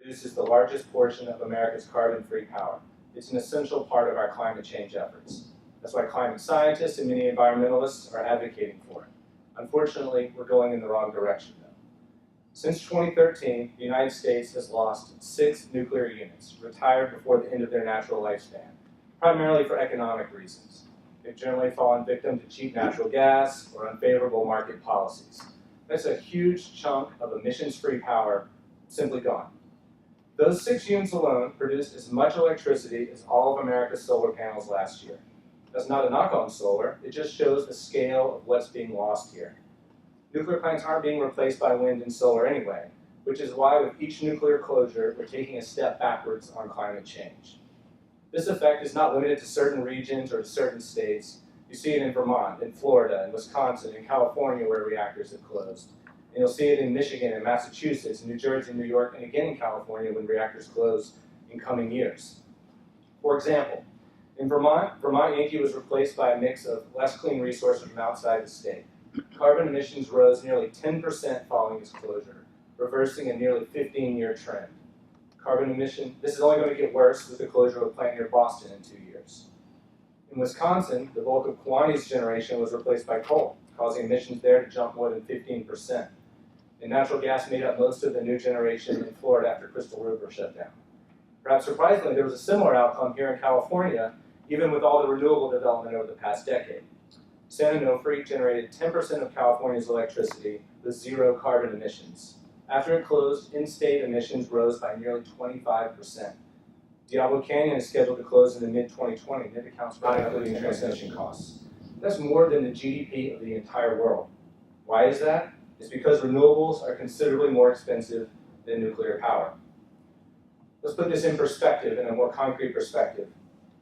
produces the largest portion of America's carbon-free power. It's an essential part of our climate change efforts. That's why climate scientists and many environmentalists are advocating for it. Unfortunately, we're going in the wrong direction, though. Since 2013, the United States has lost 6 nuclear units, retired before the end of their natural lifespan, primarily for economic reasons. They've generally fallen victim to cheap natural gas or unfavorable market policies. That's a huge chunk of emissions-free power simply gone. Those 6 units alone produced as much electricity as all of America's solar panels last year. That's not a knock on solar, it just shows the scale of what's being lost here. Nuclear plants aren't being replaced by wind and solar anyway, which is why with each nuclear closure, we're taking a step backwards on climate change. This effect is not limited to certain regions or to certain states. You see it in Vermont, in Florida, in Wisconsin, in California where reactors have closed. And you'll see it in Michigan and Massachusetts, New Jersey, New York, and again in California when reactors close in coming years. For example, in Vermont, Vermont Yankee was replaced by a mix of less clean resources from outside the state. Carbon emissions rose nearly 10% following its closure, reversing a nearly 15-year trend. Carbon emission, this is only going to get worse with the closure of a plant near Boston in 2 years. In Wisconsin, the bulk of Kewaune's generation was replaced by coal, causing emissions there to jump more than 15%. And natural gas made up most of the new generation in Florida after Crystal River shut down. Perhaps surprisingly, there was a similar outcome here in California, even with all the renewable development over the past decade. San Onofre generated 10% of California's electricity with 0 carbon emissions. After it closed, in-state emissions rose by nearly 25%. Diablo Canyon is scheduled to close in the mid-2020, and it accounts for not including transmission costs. That's more than the GDP of the entire world. Why is that? It's because renewables are considerably more expensive than nuclear power. Let's put this in perspective, in a more concrete perspective.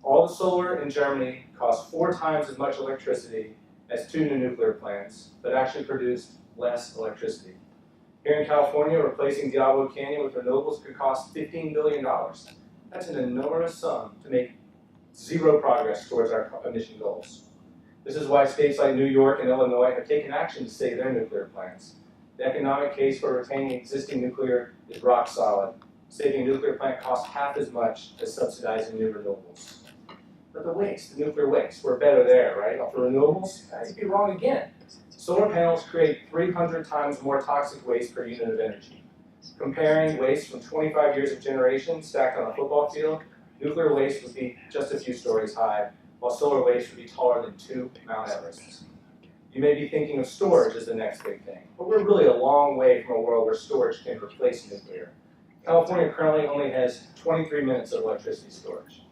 All the solar in Germany costs 4 times as much electricity as 2 new nuclear plants, but actually produced less electricity. Here in California, replacing Diablo Canyon with renewables could cost $15 billion. That's an enormous sum to make 0 progress towards our emission goals. This is why states like New York and Illinois have taken action to save their nuclear plants. The economic case for retaining existing nuclear is rock solid. Saving a nuclear plant costs half as much as subsidizing new renewables. But the waste, the nuclear waste, we're better there, right? For renewables, you'd be wrong again. Solar panels create 300 times more toxic waste per unit of energy. Comparing waste from 25 years of generation stacked on a football field, nuclear waste would be just a few stories high, while solar waste would be taller than 2 Mount Everests. You may be thinking of storage as the next big thing, but we're really a long way from a world where storage can replace nuclear. California currently only has 23 minutes of electricity storage.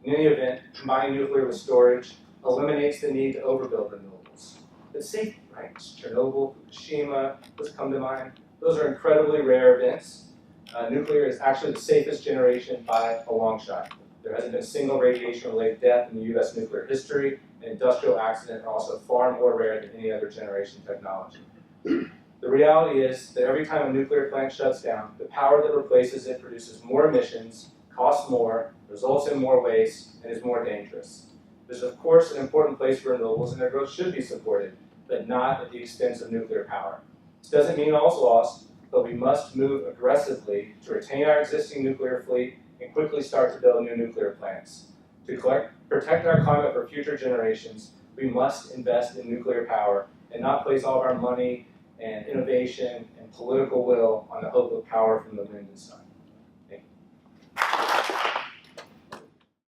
In any event, combining nuclear with storage eliminates the need to overbuild renewables. It's safe, right? Chernobyl, Fukushima, those come to mind. Those are incredibly rare events. Nuclear is actually the safest generation by a long shot. There hasn't been a single radiation-related death in the US nuclear history, and industrial accidents are also far more rare than any other generation technology. The reality is that every time a nuclear plant shuts down, the power that replaces it produces more emissions, costs more, results in more waste, and is more dangerous. There's of course an important place for renewables, and their growth should be supported, but not at the expense of nuclear power. This doesn't mean all's lost, but we must move aggressively to retain our existing nuclear fleet and quickly start to build new nuclear plants. To protect our climate for future generations, we must invest in nuclear power and not place all of our money and innovation and political will on the hope of power from the wind and sun.